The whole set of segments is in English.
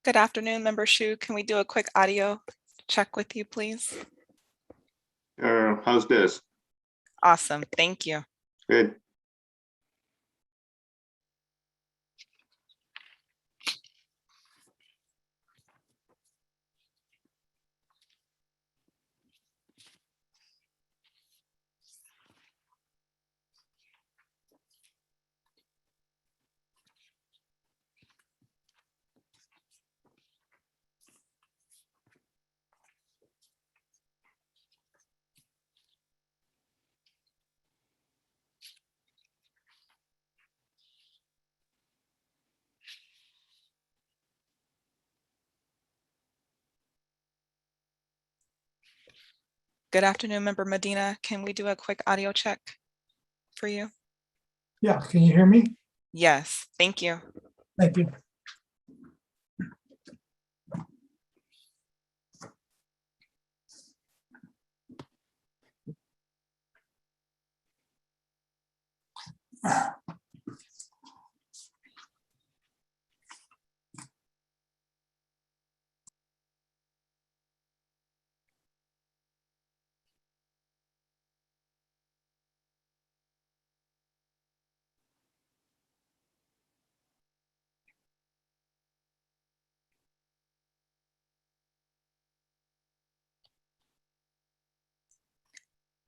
Good afternoon, Member Shu. Can we do a quick audio check with you, please? How's this? Awesome. Thank you. Good. Good afternoon, Member Medina. Can we do a quick audio check for you? Yeah, can you hear me? Yes, thank you. Thank you.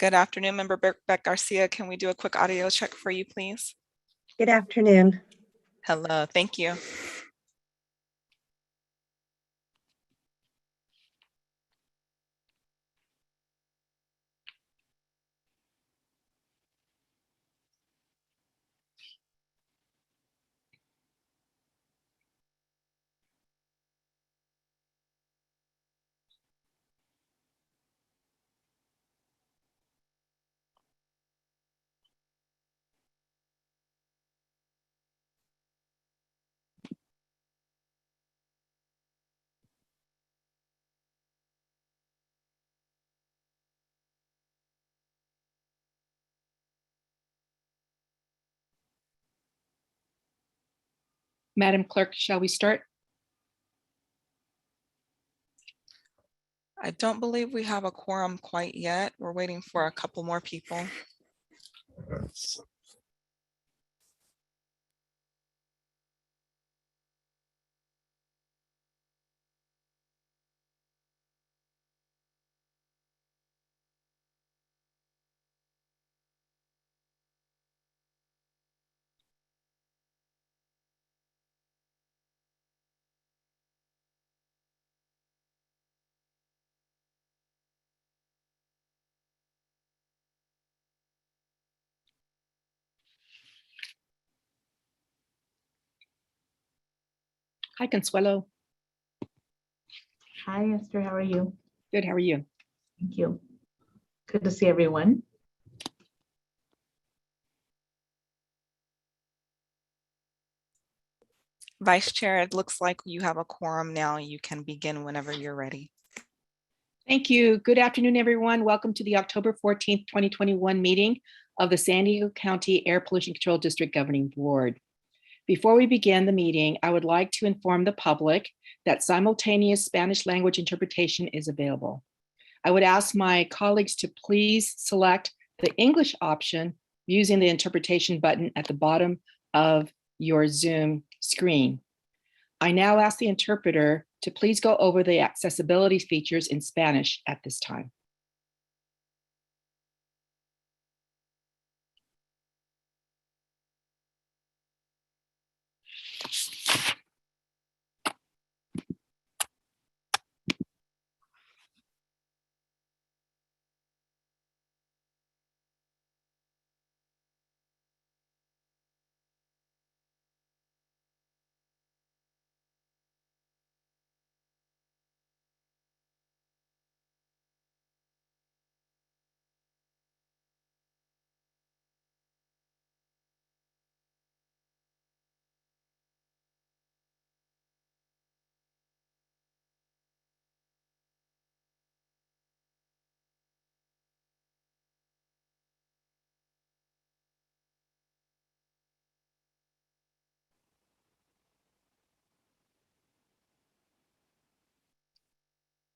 Good afternoon, Member Beck Garcia. Can we do a quick audio check for you, please? Good afternoon. Hello, thank you. Madam Clerk, shall we start? I don't believe we have a quorum quite yet. We're waiting for a couple more people. Hi, Consuelo. Hi, Esther. How are you? Good, how are you? Thank you. Good to see everyone. Vice Chair, it looks like you have a quorum now. You can begin whenever you're ready. Thank you. Good afternoon, everyone. Welcome to the October 14th, 2021 meeting of the San Diego County Air Pollution Control District Governing Board. Before we begin the meeting, I would like to inform the public that simultaneous Spanish language interpretation is available. I would ask my colleagues to please select the English option using the interpretation button at the bottom of your Zoom screen. I now ask the interpreter to please go over the accessibility features in Spanish at this time.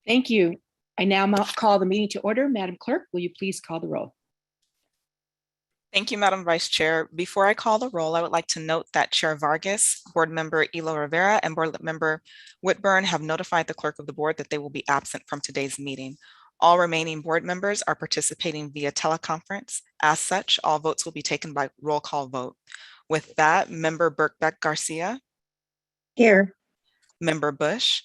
Thank you. I now call the meeting to order. Madam Clerk, will you please call the roll? Thank you, Madam Vice Chair. Before I call the roll, I would like to note that Chair Vargas, Board Member Elo Rivera, and Board Member Whitburn have notified the Clerk of the Board that they will be absent from today's meeting. All remaining board members are participating via teleconference. As such, all votes will be taken by roll call vote. With that, Member Birkbeck Garcia. Here. Member Bush.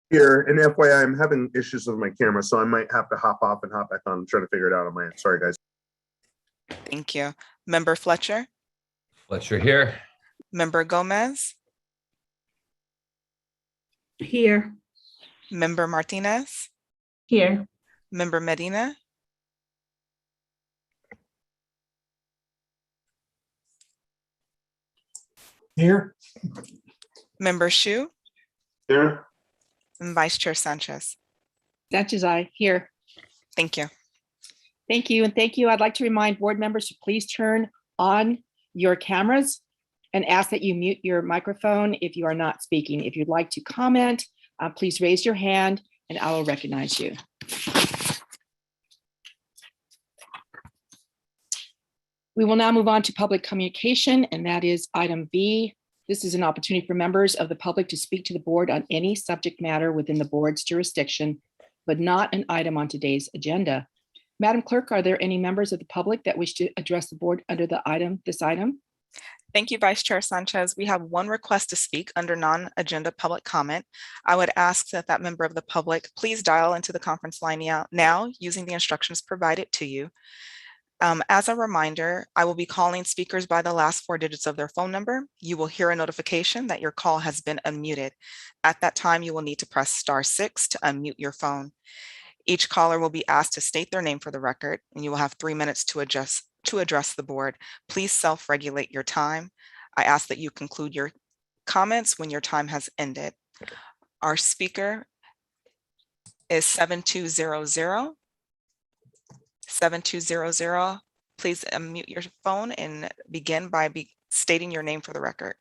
Here, and FYI, I'm having issues with my camera, so I might have to hop off and hop back on and try to figure it out on my end. Sorry, guys. Thank you. Member Fletcher. Fletcher here. Member Gomez. Here. Member Martinez. Here. Member Medina. Here, Member Shu. Here. And Vice Chair Sanchez. Sanchez, aye. Here. Thank you. Thank you. And thank you. I'd like to remind board members to please turn on your cameras and ask that you mute your microphone if you are not speaking. If you'd like to comment, please raise your hand and I will recognize you. We will now move on to public communication, and that is item B. This is an opportunity for members of the public to speak to the board on any subject matter within the board's jurisdiction, but not an item on today's agenda. Madam Clerk, are there any members of the public that wish to address the board under this item? Thank you, Vice Chair Sanchez. We have one request to speak under non-agenda public comment. I would ask that that member of the public please dial into the conference line now using the instructions provided to you. As a reminder, I will be calling speakers by the last 4 digits of their phone number. You will hear a notification that your call has been unmuted. At that time, you will need to press *6 to unmute your phone. Each caller will be asked to state their name for the record, and you will have 3 minutes to address the board. Please self-regulate your time. I ask that you conclude your comments when your time has ended. Our speaker is 7200. 7200. Please unmute your phone and begin by stating your name for the record.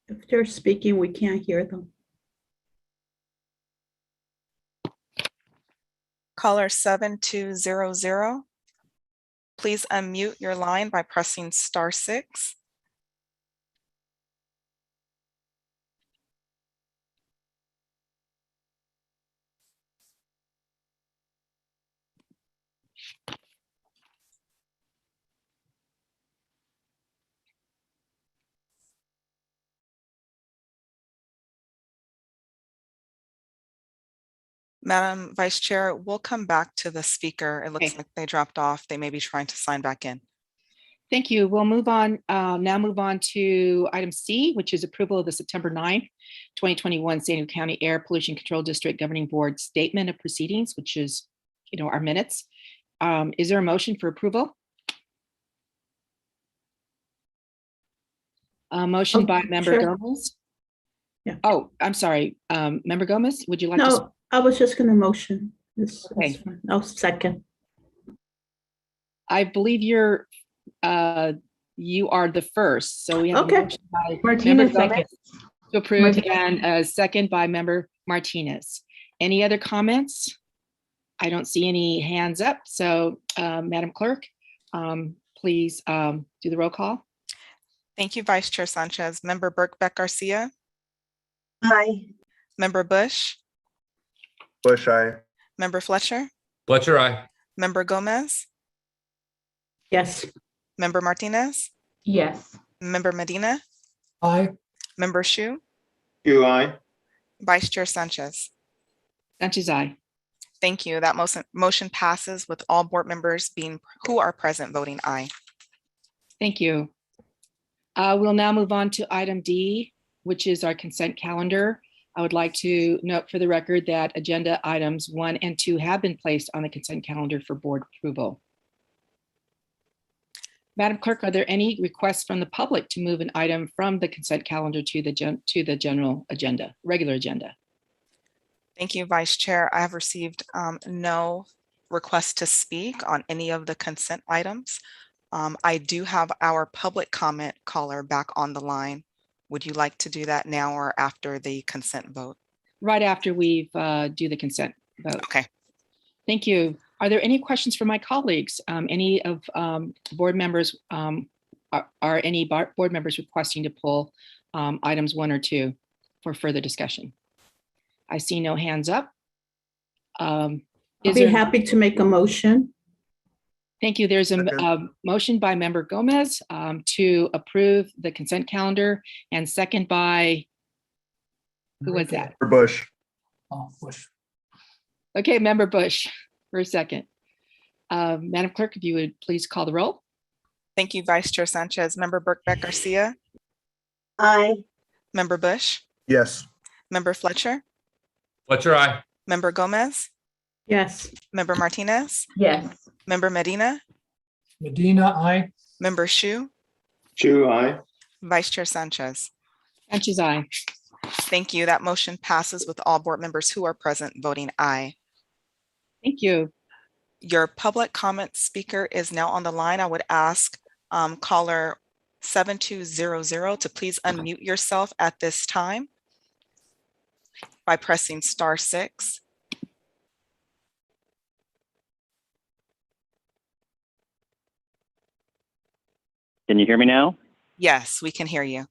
If they're speaking, we can't hear them. Caller 7200. Please unmute your line by pressing *6. Madam Vice Chair, we'll come back to the speaker. It looks Okay. like they dropped off. They may be trying to sign back in. Thank you. We'll move on, now move on to item C, which is approval of the September 9th, 2021 San Diego County Air Pollution Control District Governing Board Statement of Proceedings, which is, our minutes. Is there a motion for approval? A motion Oh, by Member sure. Gomez. Yeah. Oh, I'm sorry. Member Gomez, would you like to? No, I was just gonna motion. This Okay. is fine. I'll second. I believe you are the first, so we have a Okay. motion by Martinez Member second. Gomez to approve Martinez. and a second by Member Martinez. Any other comments? I don't see any hands up, so Madam Clerk, please do the roll call. Thank you, Vice Chair Sanchez. Member Birkbeck Garcia, Aye. Member Bush, Bush, aye. Member Fletcher, Fletcher, aye. Member Gomez, Yes. Member Martinez, Yes. Member Medina, Aye. Member Shu, Shu, aye. Vice Chair Sanchez. Sanchez, aye. Thank you. That motion passes with all board members who are present voting aye. Thank you. We'll now move on to item D, which is our consent calendar. I would like to note for the record that agenda items 1 and 2 have been placed on the consent calendar for board approval. Madam Clerk, are there any requests from the public to move an item from the consent calendar to the general agenda, regular agenda? Thank you, Vice Chair. I have received no requests to speak on any of the consent items. I do have our public comment caller back on the line. Would you like to do that now or after the consent vote? Right after we do the consent vote. Okay. Thank you. Are there any questions from my colleagues? Any of board members, are any board members requesting to pull items 1 or 2 for further discussion? I see no hands up. I'll be happy to make a motion. Thank you. There's a Second. motion by Member Gomez to approve the consent calendar and second by, who was that? For Bush. Oh, Bush. Okay, Member Bush for a second. Madam Clerk, if you would please call the roll. Thank you, Vice Chair Sanchez. Member Birkbeck Garcia, Aye. Member Bush, Yes. Member Fletcher, Fletcher, aye. Member Gomez, Yes. Member Martinez, Yes. Member Medina, Medina, aye. Member Shu, Shu, aye. Vice Chair Sanchez. Sanchez, aye. Thank you. That motion passes with all board members who are present voting aye. Thank you. Your public comment speaker is now on the line. I would ask caller 7200 to please unmute yourself at this time by pressing *6. Can you hear me now? Yes, we can hear you.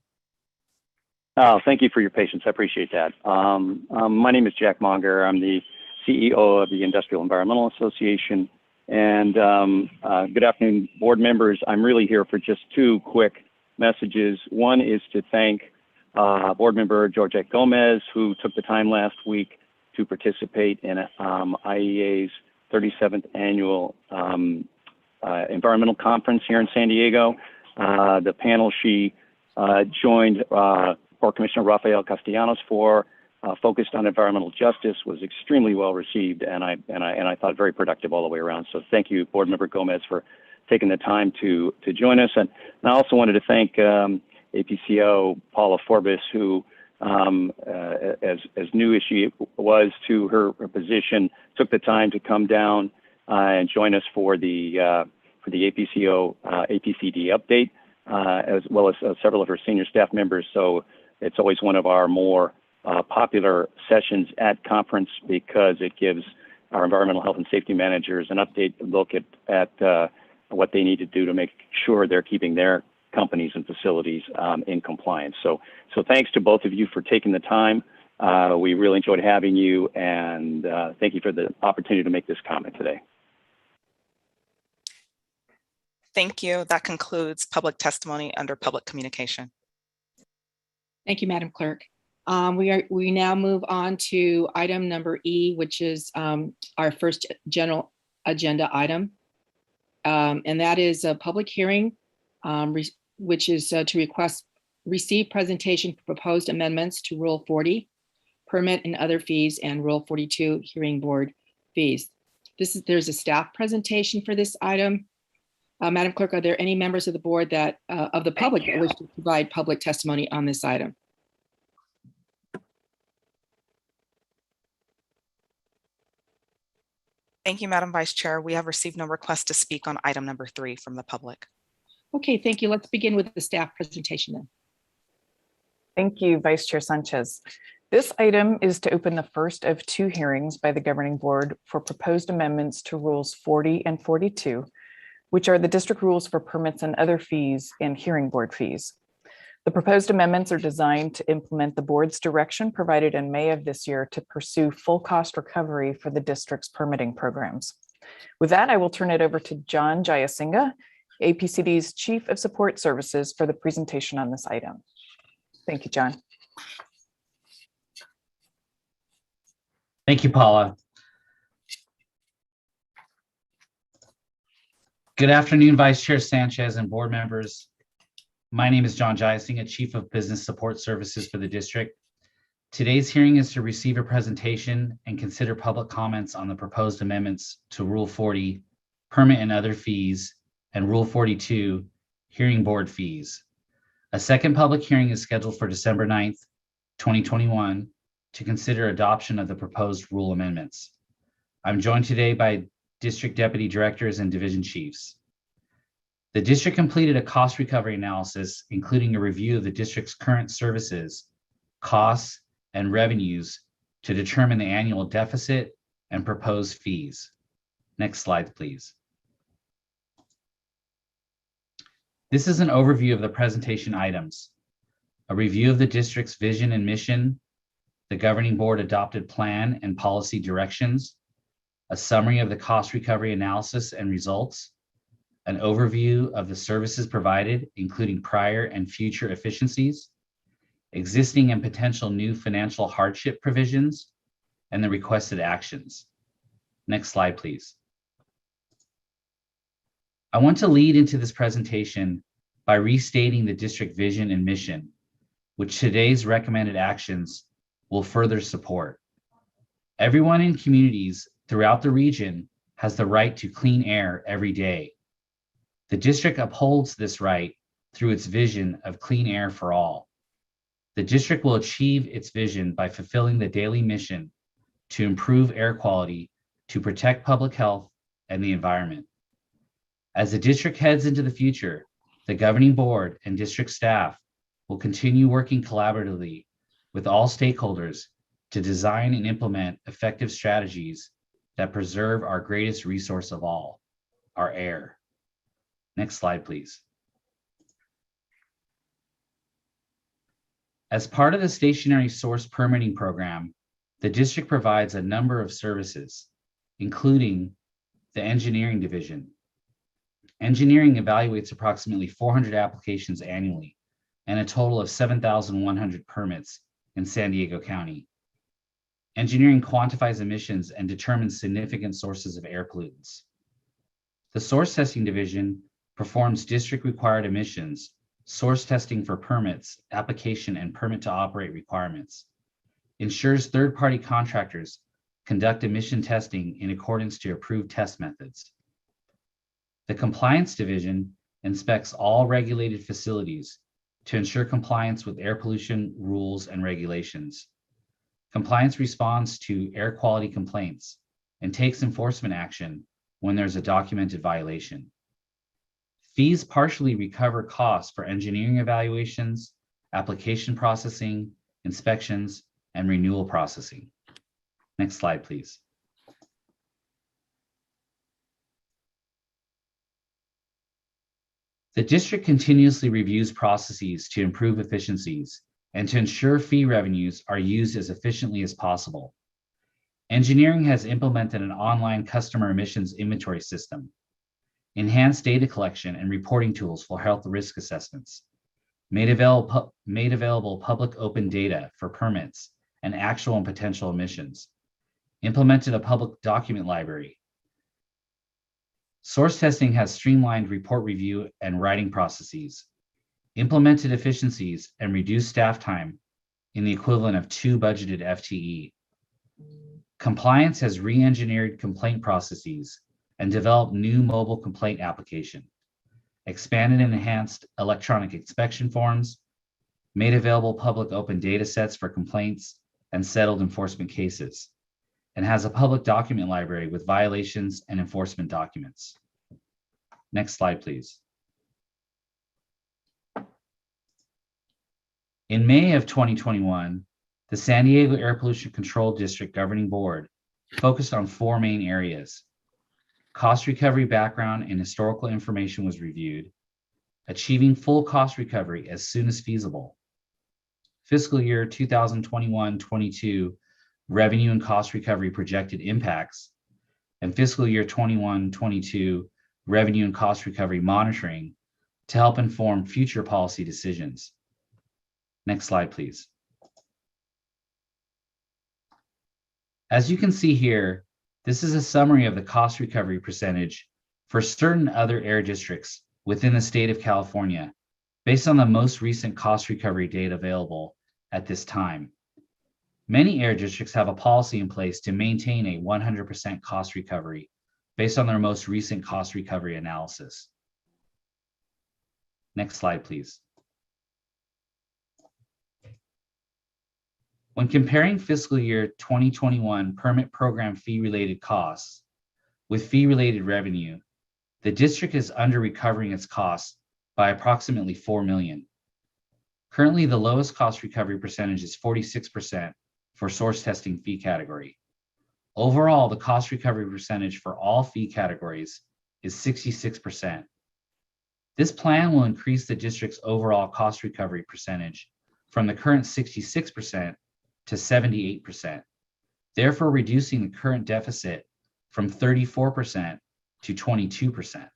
Oh, thank you for your patience. I appreciate that. My name is Jack Monger. I'm the CEO of the Industrial Environmental Association. And good afternoon, board members. I'm really here for just 2 quick messages. One is to thank board member Georgette Gomez, who took the time last week to participate in IEA's 37th annual environmental conference here in San Diego. The panel she joined Board Commissioner Rafael Castellanos for, focused on environmental justice, was extremely well received, and I thought very productive all the way around. So thank you, Board Member Gomez, for taking the time to join us. And I also wanted to thank APCO Paula Forbes, who, as new as she was to her position, took the time to come down and join us for the APCO APCD update, as well as several of her senior staff members. So it's always one of our more popular sessions at conference because it gives our environmental health and safety managers an update look at what they need to do to make sure they're keeping their companies and facilities in compliance. So thanks to both of you for taking the time. We really enjoyed having you, and thank you for the opportunity to make this comment today. Thank you. That concludes public testimony under public communication. Thank you, Madam Clerk. We now move on to item number E, which is our first general agenda item. And that is a public hearing, which is to receive presentation for proposed amendments to Rule 40, permit and other fees, and Rule 42, hearing board fees. There's a staff presentation for this item. Madam Clerk, are there any members of the board that of the public that wish to provide public testimony on this item? Thank you, Madam Vice Chair. We have received no request to speak on item number 3 from the public. Okay, thank you. Let's begin with the staff presentation then. Thank you, Vice Chair Sanchez. This item is to open the first of 2 hearings by the Governing Board for proposed amendments to Rules 40 and 42, which are the district rules for permits and other fees and hearing board fees. The proposed amendments are designed to implement the board's direction provided in May of this year to pursue full cost recovery for the district's permitting programs. With that, I will turn it over to John Jayasinha, APCD's Chief of Support Services, for the presentation on this item. Thank you, John. Thank you, Paula. Good afternoon, Vice Chair Sanchez and board members. My name is John Jayasinha, Chief of Business Support Services for the district. Today's hearing is to receive a presentation and consider public comments on the proposed amendments to Rule 40, permit and other fees, and Rule 42, hearing board fees. A second public hearing is scheduled for December 9th, 2021 to consider adoption of the proposed rule amendments. I'm joined today by district deputy directors and division chiefs. The district completed a cost recovery analysis, including a review of the district's current services, costs, and revenues to determine the annual deficit and proposed fees. Next slide, please. This is an overview of the presentation items, a review of the district's vision and mission, the governing board adopted plan and policy directions, a summary of the cost recovery analysis and results, an overview of the services provided, including prior and future efficiencies, existing and potential new financial hardship provisions, and the requested actions. Next slide, please. I want to lead into this presentation by restating the district vision and mission, which today's recommended actions will further support. Everyone in communities throughout the region has the right to clean air every day. The district upholds this right through its vision of clean air for all. The district will achieve its vision by fulfilling the daily mission to improve air quality, to protect public health and the environment. As the district heads into the future, the governing board and district staff will continue working collaboratively with all stakeholders to design and implement effective strategies that preserve our greatest resource of all, our air. Next slide, please. As part of the stationary source permitting program, the district provides a number of services, including the engineering division. Engineering evaluates approximately 400 applications annually and a total of 7,100 permits in San Diego County. Engineering quantifies emissions and determines significant sources of air pollutants. The source testing division performs district-required emissions, source testing for permits, application and permit to operate requirements, ensures third-party contractors conduct emission testing in accordance to approved test methods. The compliance division inspects all regulated facilities to ensure compliance with air pollution rules and regulations. Compliance responds to air quality complaints and takes enforcement action when there's a documented violation. Fees partially recover costs for engineering evaluations, application processing, inspections, and renewal processing. Next slide, please. The district continuously reviews processes to improve efficiencies and to ensure fee revenues are used as efficiently as possible. Engineering has implemented an online customer emissions inventory system, enhanced data collection and reporting tools for health risk assessments, made available public open data for permits and actual and potential emissions, implemented a public document library. Source testing has streamlined report review and writing processes, implemented efficiencies and reduced staff time in the equivalent of 2 budgeted FTE. Compliance has re-engineered complaint processes and developed new mobile complaint application, expanded and enhanced electronic inspection forms, made available public open data sets for complaints and settled enforcement cases, and has a public document library with violations and enforcement documents. Next slide, please. In May of 2021, the San Diego Air Pollution Control District Governing Board focused on 4 main areas. Cost recovery background and historical information was reviewed, achieving full cost recovery as soon as feasible, fiscal year 2021-22 revenue and cost recovery projected impacts, and fiscal year 21-22 revenue and cost recovery monitoring to help inform future policy decisions. Next slide, please. As you can see here, this is a summary of the cost recovery percentage for certain other air districts within the state of California, based on the most recent cost recovery data available at this time. Many air districts have a policy in place to maintain a 100% cost recovery based on their most recent cost recovery analysis. Next slide, please. When comparing fiscal year 2021 permit program fee-related costs with fee-related revenue, the district is under recovering its costs by approximately $4 million. Currently, the lowest cost recovery percentage is 46% for source testing fee category. Overall, the cost recovery percentage for all fee categories is 66%. This plan will increase the district's overall cost recovery percentage from the current 66% to 78%, therefore reducing the current deficit from 34% to 22%.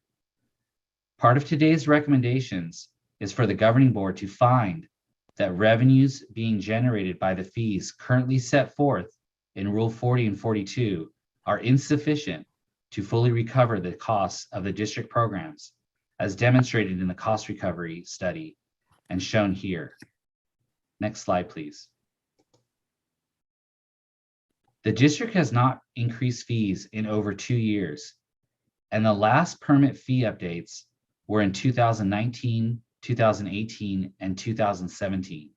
Part of today's recommendations is for the governing board to find that revenues being generated by the fees currently set forth in Rule 40 and 42 are insufficient to fully recover the costs of the district programs, as demonstrated in the cost recovery study and shown here. Next slide, please. The district has not increased fees in over 2 years, and the last permit fee updates were in 2019, 2018, and 2017.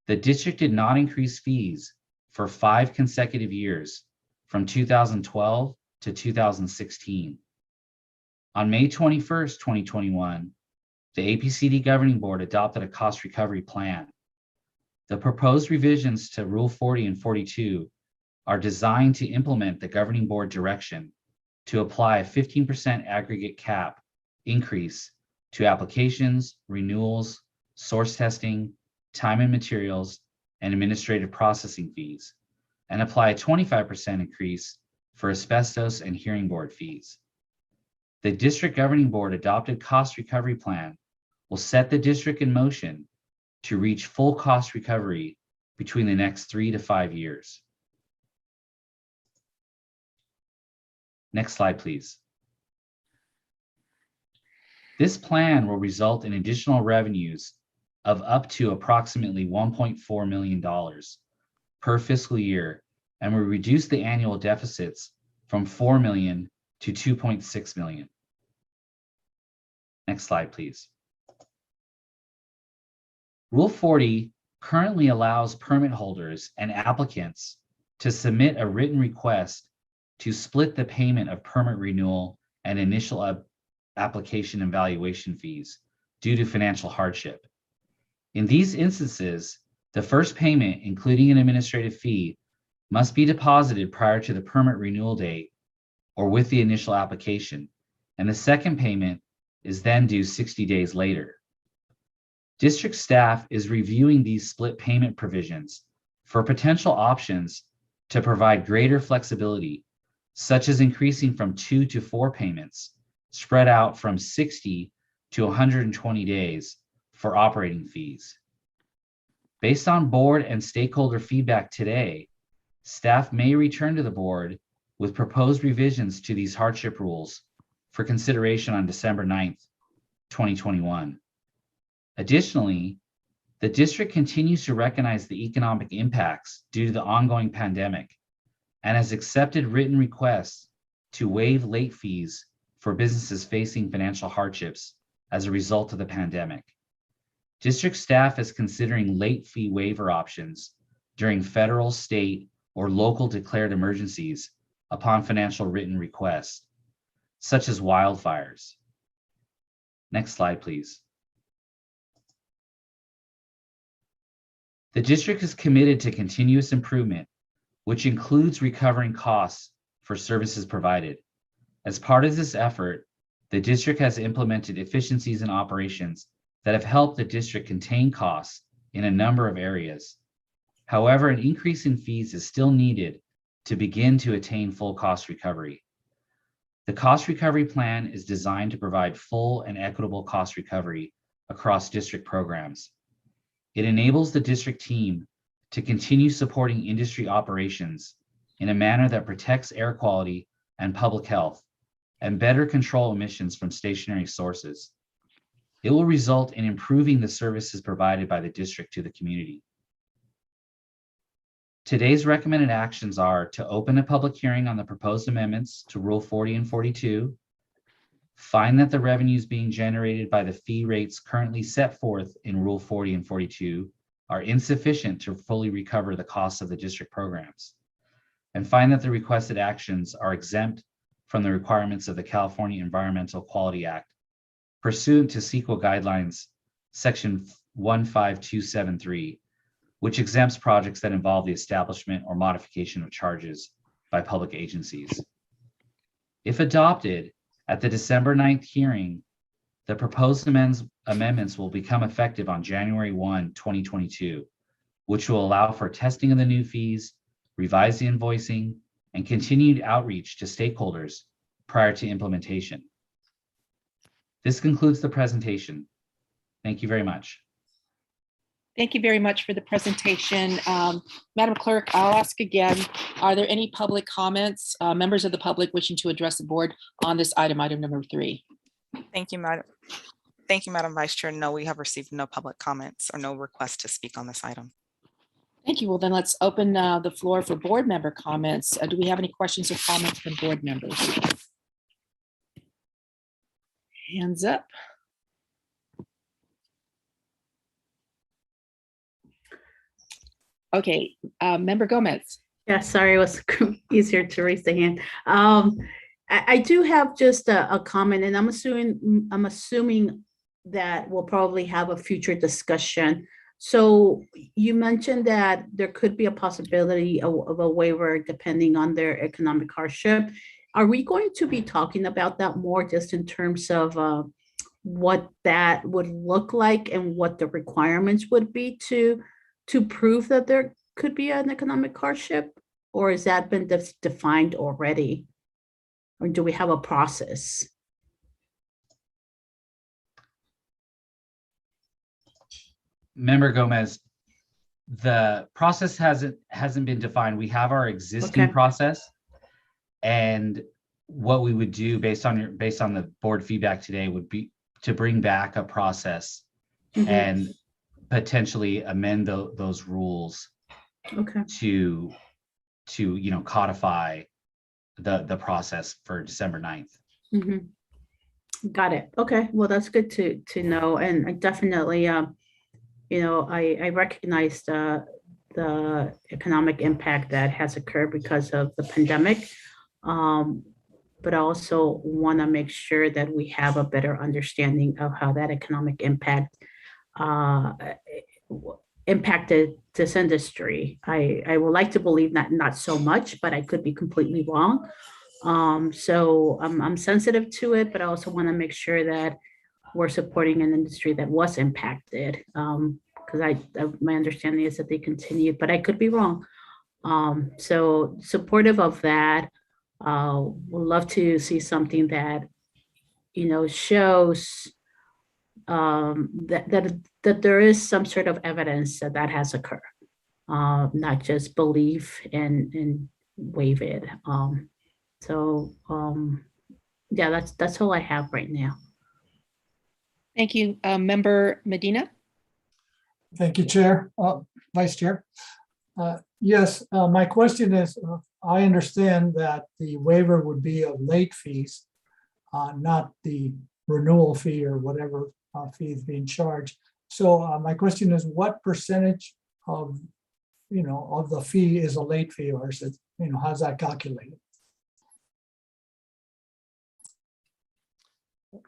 The district did not increase fees for 5 consecutive years from 2012 to 2016. On May 21st, 2021, the APCD Governing Board adopted a cost recovery plan. The proposed revisions to Rule 40 and 42 are designed to implement the Governing Board direction to apply a 15% aggregate cap increase to applications, renewals, source testing, time and materials, and administrative processing fees, and apply a 25% increase for asbestos and hearing board fees. The District Governing Board adopted cost recovery plan will set the district in motion to reach full cost recovery between the next 3 to 5 years. Next slide, please. This plan will result in additional revenues of up to approximately $1.4 million per fiscal year and will reduce the annual deficits from $4 million to $2.6 million. Next slide, please. Rule 40 currently allows permit holders and applicants to submit a written request to split the payment of permit renewal and initial application and valuation fees due to financial hardship. In these instances, the first payment, including an administrative fee, must be deposited prior to the permit renewal date or with the initial application, and the second payment is then due 60 days later. District staff is reviewing these split payment provisions for potential options to provide greater flexibility, such as increasing from 2 to 4 payments, spread out from 60 to 120 days, for operating fees. Based on board and stakeholder feedback today, staff may return to the board with proposed revisions to these hardship rules for consideration on December 9th, 2021. Additionally, the district continues to recognize the economic impacts due to the ongoing pandemic and has accepted written requests to waive late fees for businesses facing financial hardships as a result of the pandemic. District staff is considering late fee waiver options during federal, state, or local declared emergencies upon financial written requests, such as wildfires. Next slide, please. The district is committed to continuous improvement, which includes recovering costs for services provided. As part of this effort, the district has implemented efficiencies in operations that have helped the district contain costs in a number of areas. However, an increase in fees is still needed to begin to attain full cost recovery. The cost recovery plan is designed to provide full and equitable cost recovery across district programs. It enables the district team to continue supporting industry operations in a manner that protects air quality and public health and better control emissions from stationary sources. It will result in improving the services provided by the district to the community. Today's recommended actions are to open a public hearing on the proposed amendments to Rule 40 and 42, find that the revenues being generated by the fee rates currently set forth in Rule 40 and 42 are insufficient to fully recover the costs of the district programs, and find that the requested actions are exempt from the requirements of the California Environmental Quality Act pursuant to CEQA guidelines section 15273, which exempts projects that involve the establishment or modification of charges by public agencies. If adopted at the December 9th hearing, the proposed amendments will become effective on January 1, 2022, which will allow for testing of the new fees, revised invoicing, and continued outreach to stakeholders prior to implementation. This concludes the presentation. Thank you very much. Thank you very much for the presentation. Madam Clerk, I'll ask again, are there any public comments, members of the public wishing to address the board on this item number 3? Thank you, Madam. Thank you, Madam Vice Chair. No, we have received no public comments or no request to speak on this item. Thank you. Well, then let's open the floor for board member comments. Do we have any questions or comments from board members? Hands up. Okay, Member Gomez. Yeah, sorry, it was easier to raise the hand. I do have just a comment, and I'm assuming that we'll probably have a future discussion. So you mentioned that there could be a possibility of a waiver depending on their economic hardship. Are we going to be talking about that more just in terms of what that would look like and what the requirements would be to prove that there could be an economic hardship? Or has that been defined already? Or do we have a process? Member Gomez, the process hasn't been defined. We have our existing process, and what we would do based on the board feedback today would be to bring back a process and potentially amend those rules to codify the process for December 9th. Got it. Okay, well, that's good to know. And I definitely I recognize the economic impact that has occurred because of the pandemic, but I also want to make sure that we have a better understanding of how that economic impact impacted this industry. I would like to believe not so much, but I could be completely wrong. So I'm sensitive to it, but I also want to make sure that we're supporting an industry that was impacted. Because my understanding is that they continued, but I could be wrong. So supportive of that. Would love to see something that shows that there is some sort of evidence that that has occurred, not just belief and waive it. Yeah, that's all I have right now. Thank you. Member Medina? Thank you, Chair, Vice Chair. Yes, my question is, I understand that the waiver would be of late fees, not the renewal fee or whatever fee is being charged. So my question is, what percentage of, of the fee is a late fee, or is it, how's that calculated?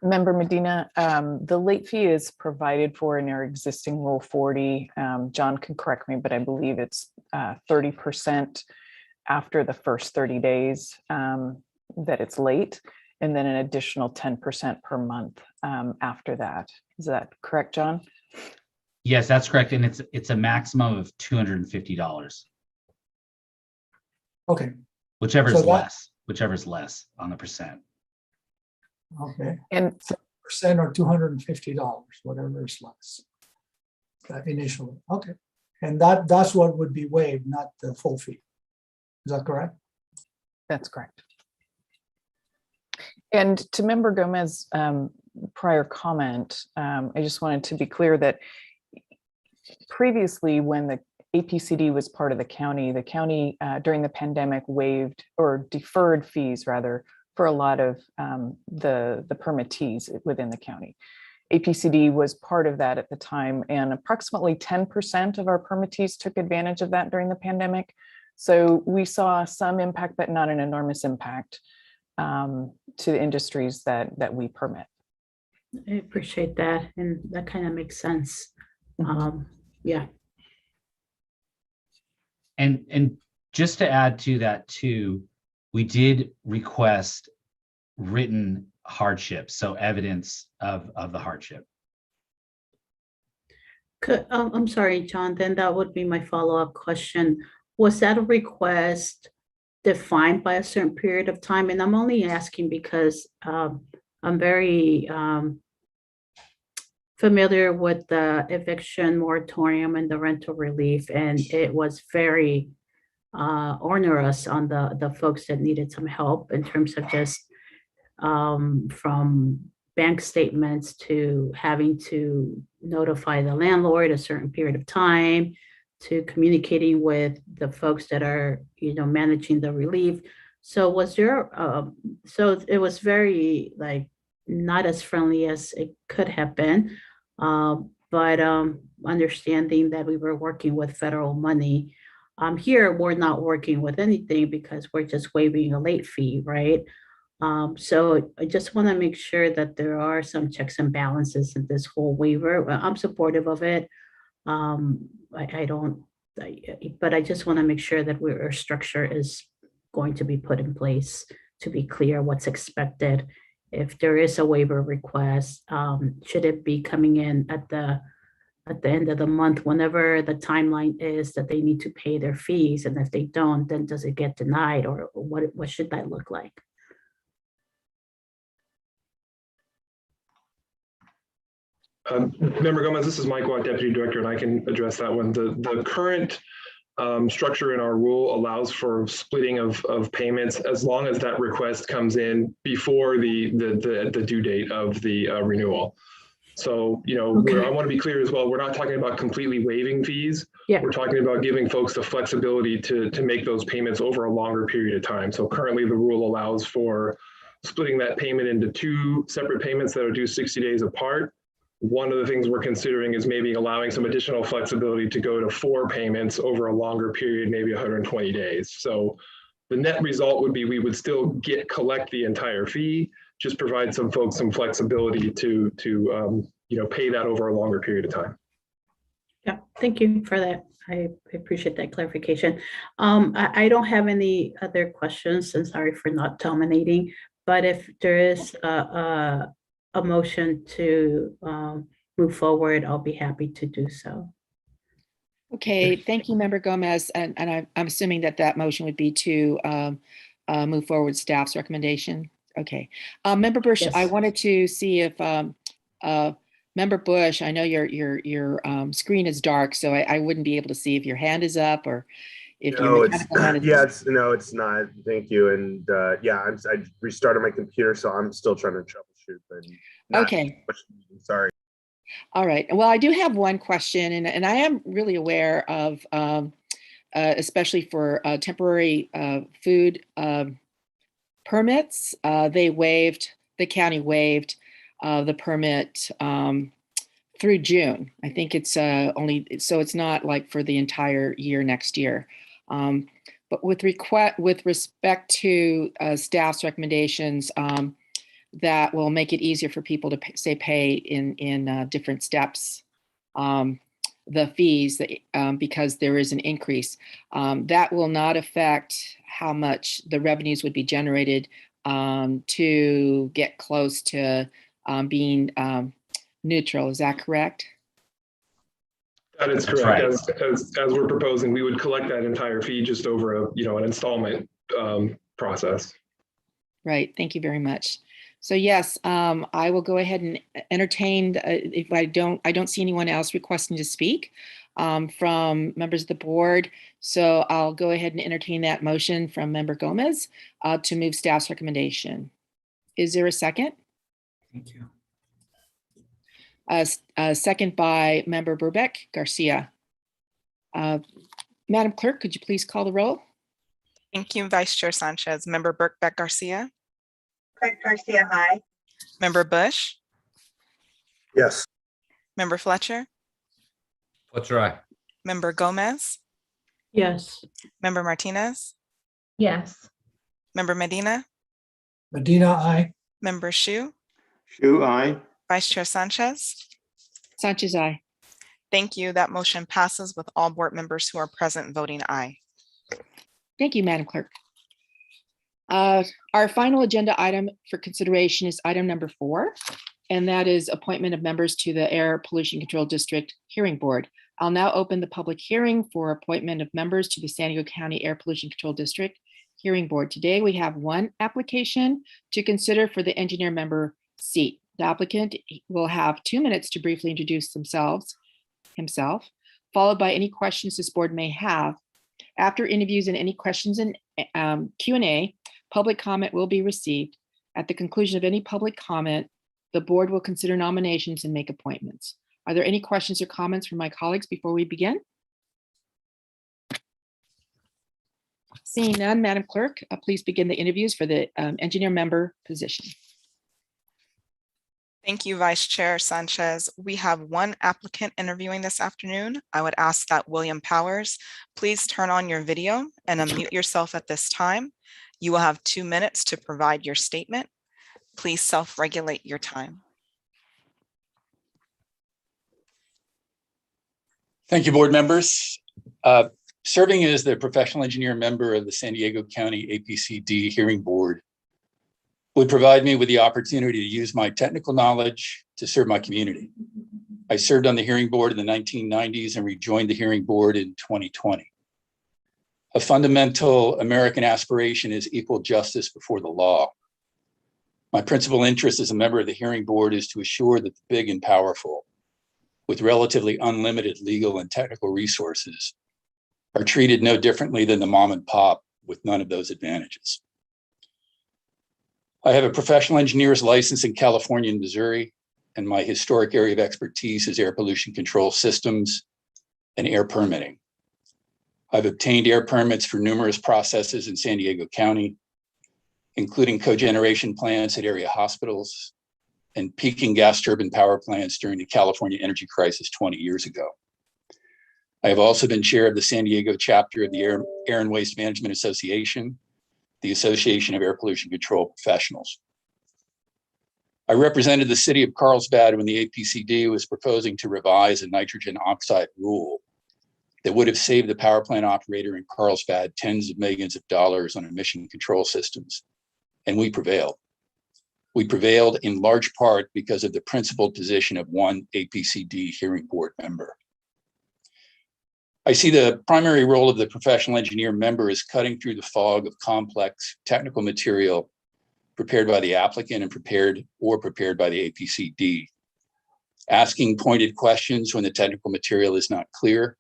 Member Medina, the late fee is provided for in our existing Rule 40. John can correct me, but I believe it's 30% after the first 30 days that it's late, and then an additional 10% per month after that. Is that correct, John? Yes, that's correct. And it's a maximum of $250. Okay. Whichever's less on the percent. Okay. And percent or $250, whatever is less initially. Okay. And that's what would be waived, not the full fee. Is that correct? that's correct. And to Member Gomez's prior comment, I just wanted to be clear that previously, when the APCD was part of the county during the pandemic waived or deferred fees rather for a lot of the permittees within the county. APCD was part of that at the time, and approximately 10% of our permittees took advantage of that during the pandemic. So we saw some impact, but not an enormous impact to the industries that we permit. I appreciate that, and that kind of makes sense. Yeah. And just to add to that too, we did request written hardships, so evidence of the hardship. I'm sorry, John, then that would be my follow-up question. Was that a request defined by a certain period of time? And I'm only asking because I'm very familiar with the eviction moratorium and the rental relief, and it was very onerous on the folks that needed some help in terms of just from bank statements to having to notify the landlord a certain period of time, to communicating with the folks that are, managing the relief. So was there, so it was very like not as friendly as it could have been, but understanding that we were working with federal money. Here, we're not working with anything because we're just waiving a late fee, right? So I just want to make sure that there are some checks and balances in this whole waiver. I'm supportive of it. But I just want to make sure that our structure is going to be put in place to be clear what's expected. If there is a waiver request, should it be coming in at the end of the month, whenever the timeline is that they need to pay their fees? And if they don't, then does it get denied, or what should that look like? Member Gomez, this is Mike Watt, Deputy Director, and I can address that one. The current structure in our rule allows for splitting of payments as long as that request comes in before the due date of the renewal. So, I want to be clear as well, we're not talking about completely waiving fees. Yeah. We're talking about giving folks the flexibility to make those payments over a longer period of time. So currently the rule allows for splitting that payment into 2 separate payments that are due 60 days apart. One of the things we're considering is maybe allowing some additional flexibility to go to 4 payments over a longer period, maybe 120 days. So the net result would be we would still collect the entire fee, just provide some folks some flexibility to pay that over a longer period of time. Yeah, thank you for that. I appreciate that clarification. I don't have any other questions, and sorry for not dominating, but if there is a motion to move forward, I'll be happy to do so. Okay, thank you, Member Gomez. And I'm assuming that motion would be to move forward staff's recommendation. Okay. Member Bursch, Yes. I wanted to see if Member Bush, I know your screen is dark, so I wouldn't be able to see if your hand is up or if your No, it's mechanical hand is. yeah, it's not. Thank you. And yeah, I restarted my computer, so I'm still trying to troubleshoot. But Okay. Sorry. All right. Well, I do have one question, and I am really aware of, especially for temporary food permits, the county waived the permit through June. I think it's only, so it's not like for the entire year next year. But with respect to staff's recommendations, that will make it easier for people to pay in different steps, the fees because there is an increase. That will not affect how much the revenues would be generated to get close to being neutral. Is that correct? That is That's correct. right. As we're proposing, we would collect that entire fee just over an installment process. Right. Thank you very much. So yes, I will go ahead and entertain, if I don't see anyone else requesting to speak from members of the board. So I'll go ahead and entertain that motion from Member Gomez to move staff's recommendation. Is there a second? Thank you. Second by Member Burbeck Garcia. Madam Clerk, could you please call the roll? Thank you, Vice Chair Sanchez. Member Birkbeck Garcia. Birkbeck Garcia, aye. Member Bush. Yes. Member Fletcher. Fletcher, aye. Member Gomez. Yes. Member Martinez. Yes. Member Medina. Medina, aye. Member Shu. Shu, aye. Vice Chair Sanchez. Sanchez, aye. Thank you. That motion passes with all board members who are present voting aye. Thank you, Madam Clerk. Our final agenda item for consideration is item number 4, and that is appointment of members to the Air Pollution Control District Hearing Board. I'll now open the public hearing for appointment of members to the San Diego County Air Pollution Control District Hearing Board. Today, we have one application to consider for the engineer member seat. The applicant will have 2 minutes to briefly introduce himself, followed by any questions this board may have. After interviews and any questions and Q&A, public comment will be received. At the conclusion of any public comment, the board will consider nominations and make appointments. Are there any questions or comments from my colleagues before we begin? Seeing none, Madam Clerk, please begin the interviews for the engineer member position. Thank you, Vice Chair Sanchez. We have one applicant interviewing this afternoon. I would ask that William Powers, please turn on your video and unmute yourself at this time. You will have 2 minutes to provide your statement. Please self-regulate your time. Thank you, board members. Serving as the professional engineer member of the San Diego County APCD Hearing Board would provide me with the opportunity to use my technical knowledge to serve my community. I served on the hearing board in the 1990s and rejoined the hearing board in 2020. A fundamental American aspiration is equal justice before the law. My principal interest as a member of the hearing board is to assure that the big and powerful, with relatively unlimited legal and technical resources, are treated no differently than the mom and pop with none of those advantages. I have a professional engineer's license in California and Missouri, and my historic area of expertise is air pollution control systems and air permitting. I've obtained air permits for numerous processes in San Diego County, including cogeneration plants at area hospitals and peaking gas turbine power plants during the California energy crisis 20 years ago. I have also been chair of the San Diego chapter of the Air and Waste Management Association, the Association of Air Pollution Control Professionals. I represented the city of Carlsbad when the APCD was proposing to revise a nitrogen oxide rule that would have saved the power plant operator in Carlsbad tens of millions of dollars on emission control systems, and we prevailed. We prevailed in large part because of the principled position of one APCD hearing board member. I see the primary role of the professional engineer member as cutting through the fog of complex technical material prepared by the applicant and prepared by the APCD. asking pointed questions when the technical material is not clear,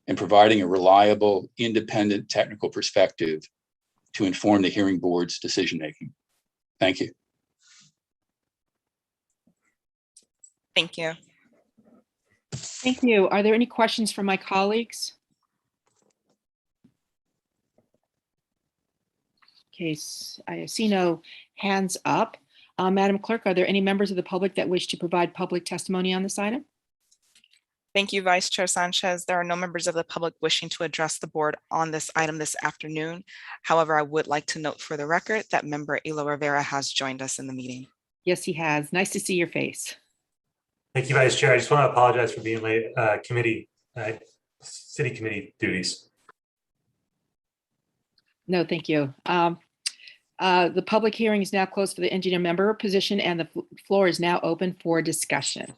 and providing a reliable, independent technical perspective to inform the hearing board's decision-making. Thank you. Thank you. Thank you. Are there any questions from my colleagues? Okay, I see no hands up. Madam Clerk, are there any members of the public that wish to provide public testimony on this item? Thank you, Vice Chair Sanchez. There are no members of the public wishing to address the board on this item this afternoon. However, I would like to note for the record that member Elo Rivera has joined us in the meeting. Yes, he has. Nice to see your face. Thank you, Vice Chair. I just want to apologize for being late. City committee duties. No, thank you. The public hearing is now closed for the engineer member position, and the floor is now open for discussion.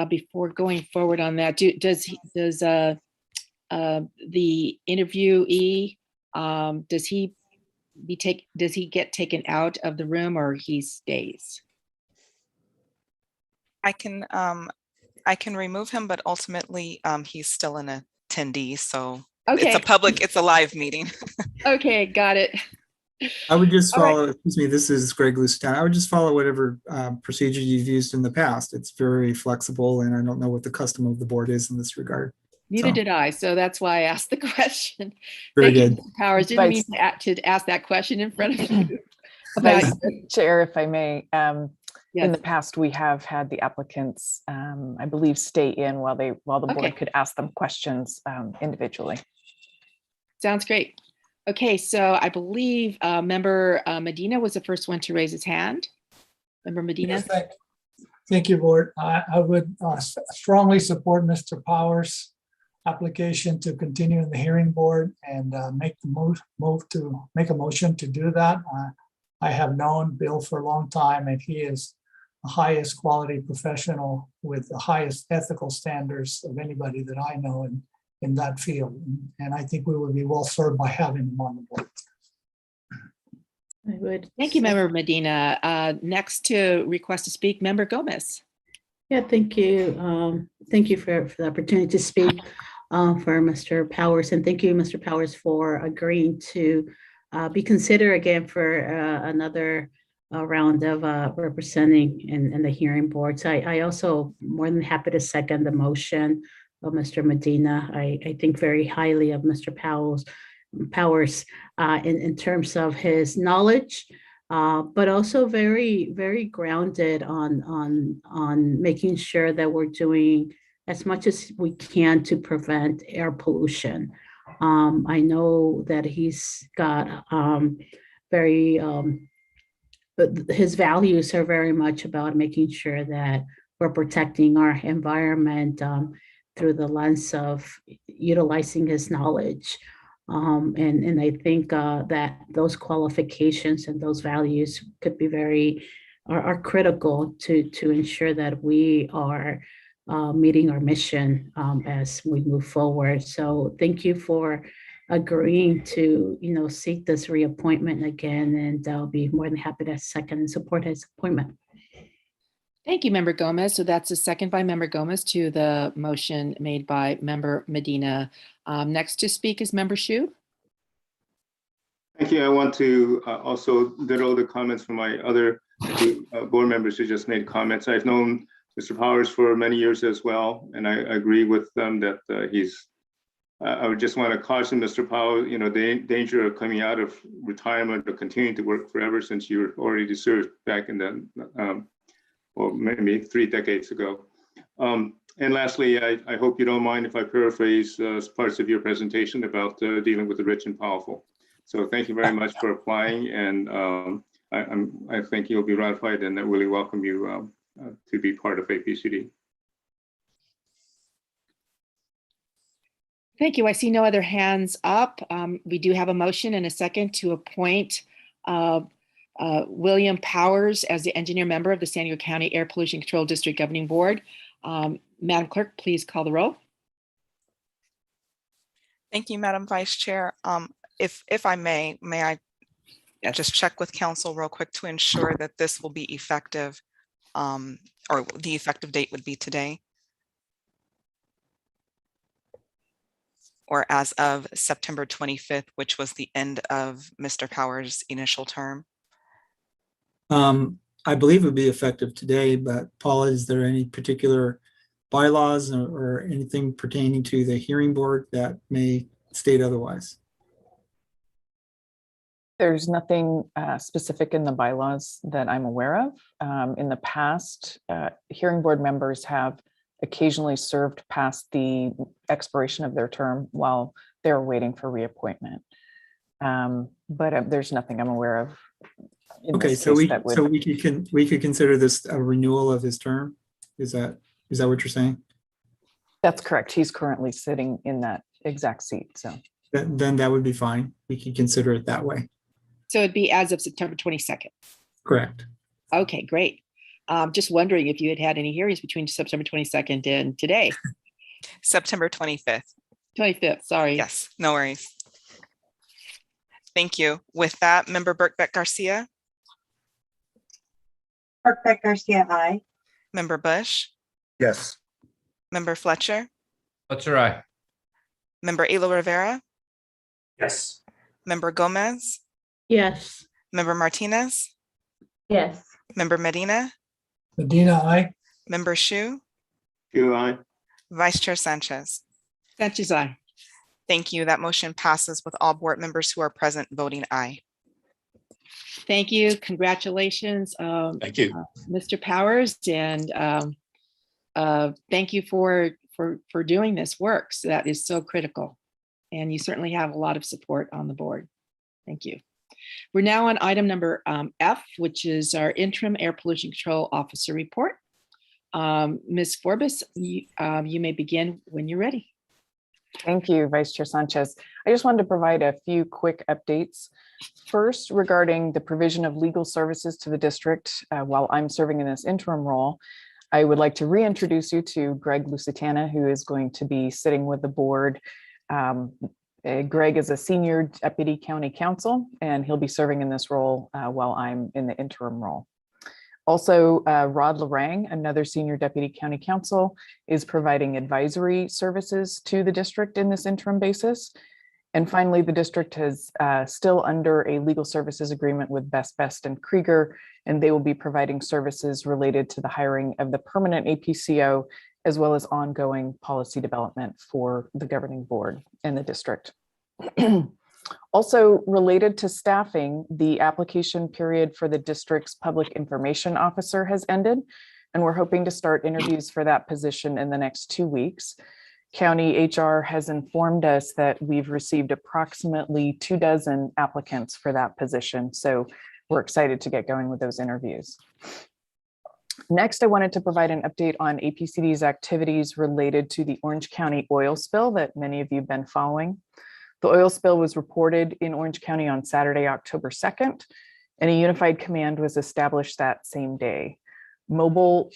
Before going forward on that, does the interviewee, does he get taken out of the room, or he stays? I can remove him, but ultimately he's still an attendee, so Okay. it's a live meeting. Okay, got it. I would just All right. follow, excuse me, this is Greg Lustan. I would just follow whatever procedure you've used in the past. It's very flexible, and I don't know what the custom of the board is in this regard. Neither So, did I, so that's why I asked the question. Very Thank you, good. Mr. Powers. Didn't mean to ask that question in front of you. About Vice Chair, if I may, in Yes. the past, we have had the applicants, I believe, stay in while the Okay. board could ask them questions individually. Sounds great. Okay, so I believe member Medina was the first one to raise his hand. Member Medina. Yes, thank you, board. I would strongly support Mr. Powers' application to continue in the hearing board and make a motion to do that. I have known Bill for a long time, and he is the highest quality professional with the highest ethical standards of anybody that I know in that field. And I think we would be well served by having him on the board. I would. Thank you, Member Medina. Next to request to speak, Member Gomez. Yeah, thank you. Thank you for the opportunity to speak for Mr. Powers. And thank you, Mr. Powers, for agreeing to be considered again for another round of representing in the hearing boards. I also more than happy to second the motion of Mr. Medina. I think very highly of Mr. Powers in terms of his knowledge, but also very, very grounded on making sure that we're doing as much as we can to prevent air pollution. I know that he's got his values are very much about making sure that we're protecting our environment through the lens of utilizing his knowledge. And I think that those qualifications and those values could be are critical to ensure that we are meeting our mission as we move forward. So thank you for agreeing to, seek this reappointment again, and I'll be more than happy to second and support his appointment. Thank you, Member Gomez. So that's a second by Member Gomez to the motion made by Member Medina. Next to speak is Member Shu. Thank you. I want to also ditto the comments from my other board members who just made comments. I've known Mr. Powers for many years as well, and I agree with them that I would just want to caution Mr. Powell, the danger of coming out of retirement or continuing to work forever, since you were already served back in the well, maybe 3 decades ago. And lastly, I hope you don't mind if I paraphrase parts of your presentation about dealing with the rich and powerful. So thank you very much for applying, and I think you'll be ratified, and I really welcome you to be part of APCD. Thank you. I see no other hands up. We do have a motion and a second to appoint William Powers as the engineer member of the San Diego County Air Pollution Control District Governing Board. Madam Clerk, please call the roll. Thank you, Madam Vice Chair. If I may I Yeah, just check with council real quick to ensure that this will be effective, or the effective date would be today. Or as of September 25th, which was the end of Mr. Powers' initial term. I believe it would be effective today, but Paula, is there any particular bylaws or anything pertaining to the hearing board that may state otherwise? There's nothing specific in the bylaws that I'm aware of. In the past, hearing board members have occasionally served past the expiration of their term while they're waiting for reappointment. But there's nothing I'm aware of. Okay, so we could consider this a renewal of his term. Is that what you're saying? That's correct. He's currently sitting in that exact seat. So then that would be fine. We can consider it that way. So it'd be as of September 22nd. Correct. Okay, great. Just wondering if you had any hearings between September 22nd and today. September 25th. 25th, sorry. Yes, no worries. Thank you. With that, Member Birkbeck Garcia. Birkbeck Garcia, aye. Member Bush. Yes. Member Fletcher. Fletcher, aye. Member Elo Rivera. Yes. Member Gomez. Yes. Member Martinez. Yes. Member Medina. Medina, aye. Member Shu. Shu, aye. Vice Chair Sanchez. Sanchez, aye. Thank you. That motion passes with all board members who are present voting aye. Thank you. Congratulations, Thank you. Mr. Powers, and thank you for doing this work. So that is so critical, and you certainly have a lot of support on the board. Thank you. We're now on item number F, which is our interim air pollution control officer report. Ms. Forbes, you may begin when you're ready. thank you, Vice Chair Sanchez. I just wanted to provide a few quick updates. First, regarding the provision of legal services to the district while I'm serving in this interim role, I would like to reintroduce you to Greg Lusitana, who is going to be sitting with the board. Greg is a senior deputy county counsel, and he'll be serving in this role while I'm in the interim role. Also, Rod Larang, another senior deputy county counsel, is providing advisory services to the district in this interim basis. And finally, the district is still under a legal services agreement with Best and Krieger, and they will be providing services related to the hiring of the permanent APCO, as well as ongoing policy development for the governing board and the district. Also related to staffing, the application period for the district's public information officer has ended, and we're hoping to start interviews for that position in the next 2 weeks. County HR has informed us that we've received approximately 24 applicants for that position, so we're excited to get going with those interviews. Next, I wanted to provide an update on APCD's activities related to the Orange County oil spill that many of you have been following. The oil spill was reported in Orange County on Saturday, October 2nd, and a unified command was established that same day. Mobile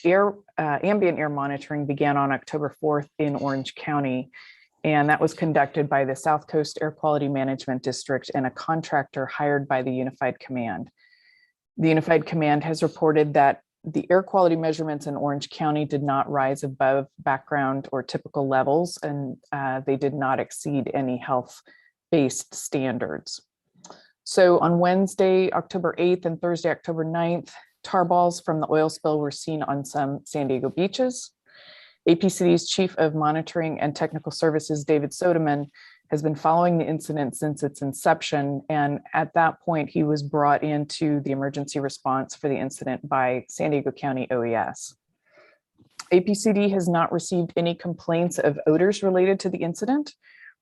ambient air monitoring began on October 4th in Orange County, and that was conducted by the South Coast Air Quality Management District and a contractor hired by the Unified Command. The Unified Command has reported that the air quality measurements in Orange County did not rise above background or typical levels, and they did not exceed any health-based standards. So on Wednesday, October 8th and Thursday, October 9th, tar balls from the oil spill were seen on some San Diego beaches. APCD's Chief of Monitoring and Technical Services, David Sodeman, has been following the incident since its inception, and at that point, he was brought into the emergency response for the incident by San Diego County OES. APCD has not received any complaints of odors related to the incident,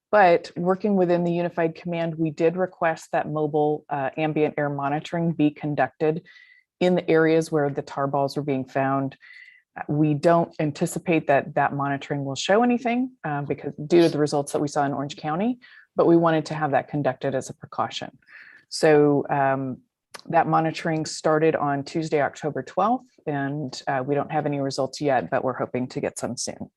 but working within the Unified Command, we did request that mobile ambient air monitoring be conducted in the areas where the tar balls were being found. We don't anticipate that monitoring will show anything because due to the results that we saw in Orange County, but we wanted to have that conducted as a precaution. So that monitoring started on Tuesday, October 12th, and we don't have any results yet, but we're hoping to get some soon.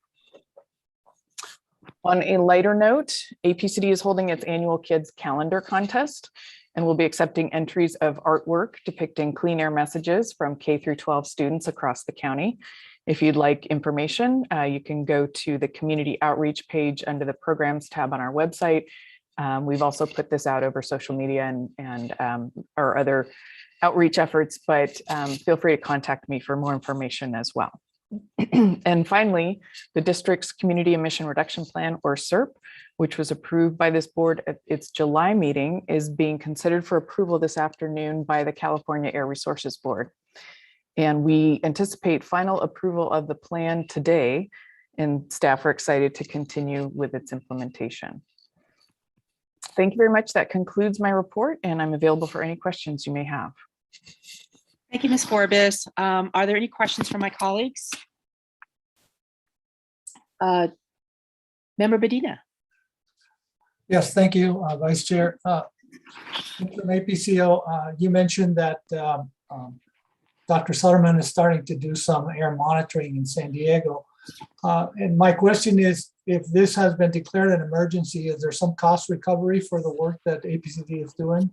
On a lighter note, APCD is holding its annual Kids Calendar Contest, and we'll be accepting entries of artwork depicting clean air messages from K through 12 students across the county. If you'd like information, you can go to the community outreach page under the programs tab on our website. We've also put this out over social media and our other outreach efforts, but feel free to contact me for more information as well. And finally, the district's Community Emission Reduction Plan, or CERP, which was approved by this board at its July meeting, is being considered for approval this afternoon by the California Air Resources Board. And we anticipate final approval of the plan today, and staff are excited to continue with its implementation. Thank you very much. That concludes my report, and I'm available for any questions you may have. Thank you, Ms. Forbes. Are there any questions from my colleagues? Member Medina. Yes, thank you, Vice Chair. From APCO, you mentioned that Dr. Sutterman is starting to do some air monitoring in San Diego. And my question is, if this has been declared an emergency, is there some cost recovery for the work that APCD is doing?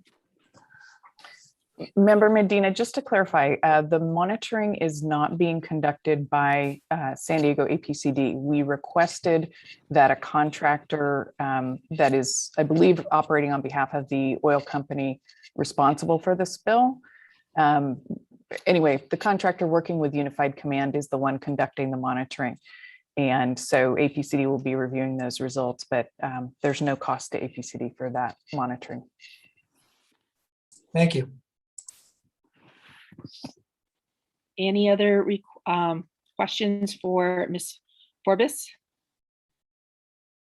Member Medina, just to clarify, the monitoring is not being conducted by San Diego APCD. We requested that a contractor that is, I believe, operating on behalf of the oil company responsible for the spill. Anyway, the contractor working with Unified Command is the one conducting the monitoring. And so APCD will be reviewing those results, but there's no cost to APCD for that monitoring. Thank you. Any other questions for Ms. Forbes?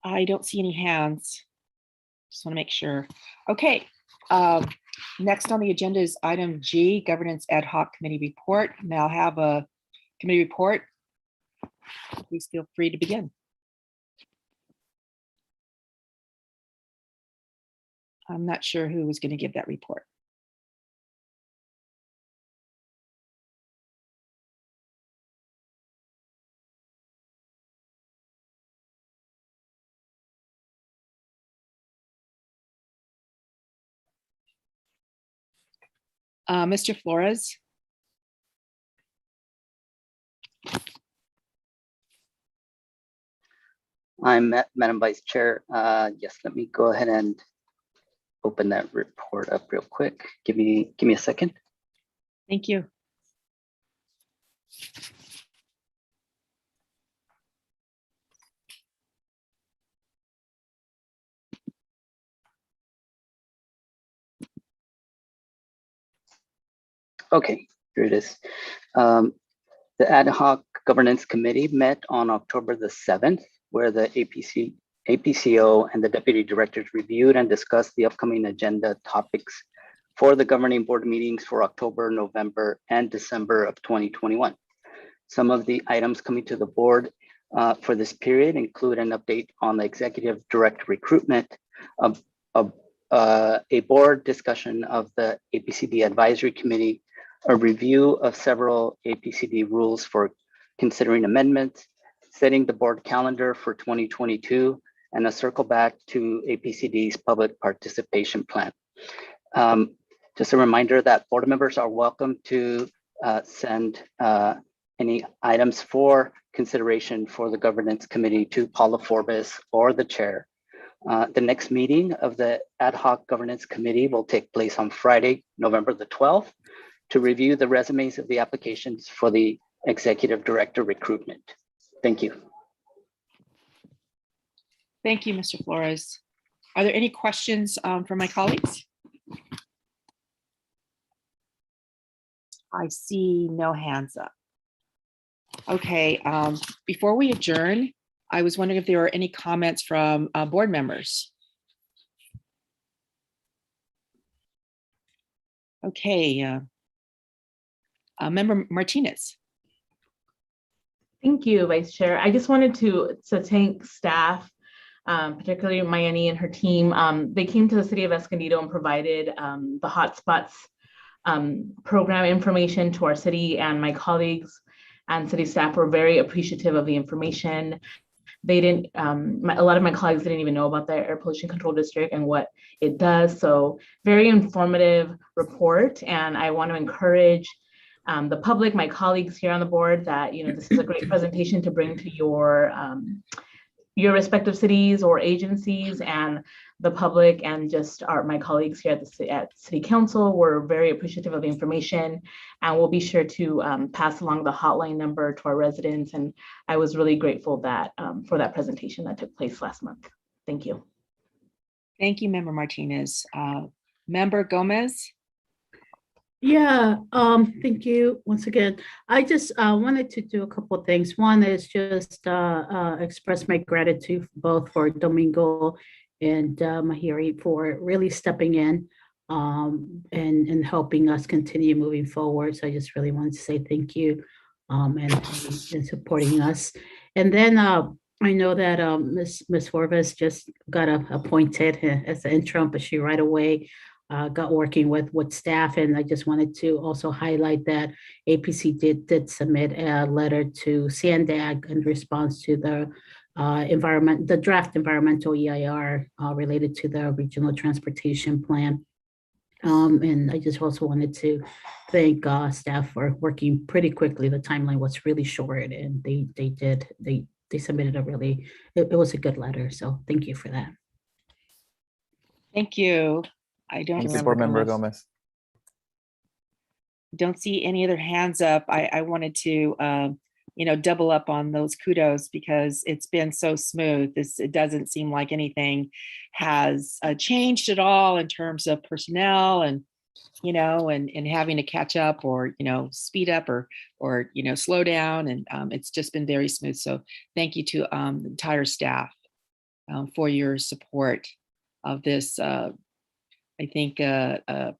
I don't see any hands. Just want to make sure. Okay. Next on the agenda is item G, Governance Ad Hoc Committee Report. May I have a committee report? Please feel free to begin. I'm not sure who was going to give that report. Mr. Flores. Madam Vice Chair. Yes, let me go ahead and open that report up real quick. Give me a second. Thank you. Okay, here it is. The Ad Hoc Governance Committee met on October the 7th, where the APCO and the Deputy Directors reviewed and discussed the upcoming agenda topics for the Governing Board meetings for October, November, and December of 2021. Some of the items coming to the board for this period include an update on the Executive Director recruitment, a board discussion of the APCD Advisory Committee, a review of several APCD rules for considering amendments, setting the board calendar for 2022, and a circle back to APCD's public participation plan. Just a reminder that board members are welcome to send any items for consideration for the governance committee to Paula Forbes or the chair. The next meeting of the Ad Hoc Governance Committee will take place on Friday, November the 12th, to review the resumes of the applications for the Executive Director recruitment. Thank you. Thank you, Mr. Flores. Are there any questions from my colleagues? I see no hands up. Okay, before we adjourn, I was wondering if there were any comments from board members. Okay, Member Martinez. Thank you, Vice Chair. I just wanted to thank staff, particularly Mayani and her team. They came to the city of Escondido and provided the hotspots program information to our city, and my colleagues and city staff were very appreciative of the information they didn't, a lot of my colleagues didn't even know about the Air Pollution Control District and what it does. So very informative report. And I want to encourage the public, my colleagues here on the board, that, you know, this is a great presentation to bring to your respective cities or agencies, and the public and just my colleagues here at City Council were very appreciative of the information, and we'll be sure to pass along the hotline number to our residents. And I was really grateful that for that presentation that took place last month. Thank you. Thank you, Member Martinez. Member Gomez? Yeah, thank you once again. I just wanted to do a couple of things. One is just express my gratitude both for Domingo and Mahiri for really stepping in and helping us continue moving forward. So I just really wanted to say thank you and supporting us. And then I know that Ms. Forvis just got appointed as the interim, but she right away got working with staff. And I just wanted to also highlight that APC did submit a letter to SANDAG in response to the draft environmental EIR related to the regional transportation plan. And I just also wanted to thank staff for working pretty quickly. The timeline was really short, and they submitted it was a good letter. So thank you for that. Thank you. I don't Thank you, see, Member Gomez. don't see any other hands up. I wanted to, double up on those kudos because it's been so smooth. It doesn't seem like anything has changed at all in terms of personnel and, and having to catch up or, speed up or slow down. And it's just been very smooth. So thank you to the entire staff for your support of this, I think,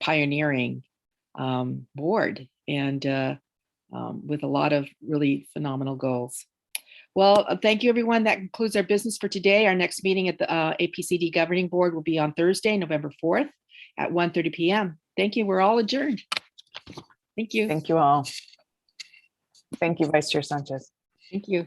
pioneering board and with a lot of really phenomenal goals. Well, thank you, everyone. That concludes our business for today. Our next meeting at the APCD Governing Board will be on Thursday, November 4th at 1:30 p.m. Thank you. We're all adjourned. Thank you. Thank you all. Thank you, Vice Chair Sanchez. Thank you.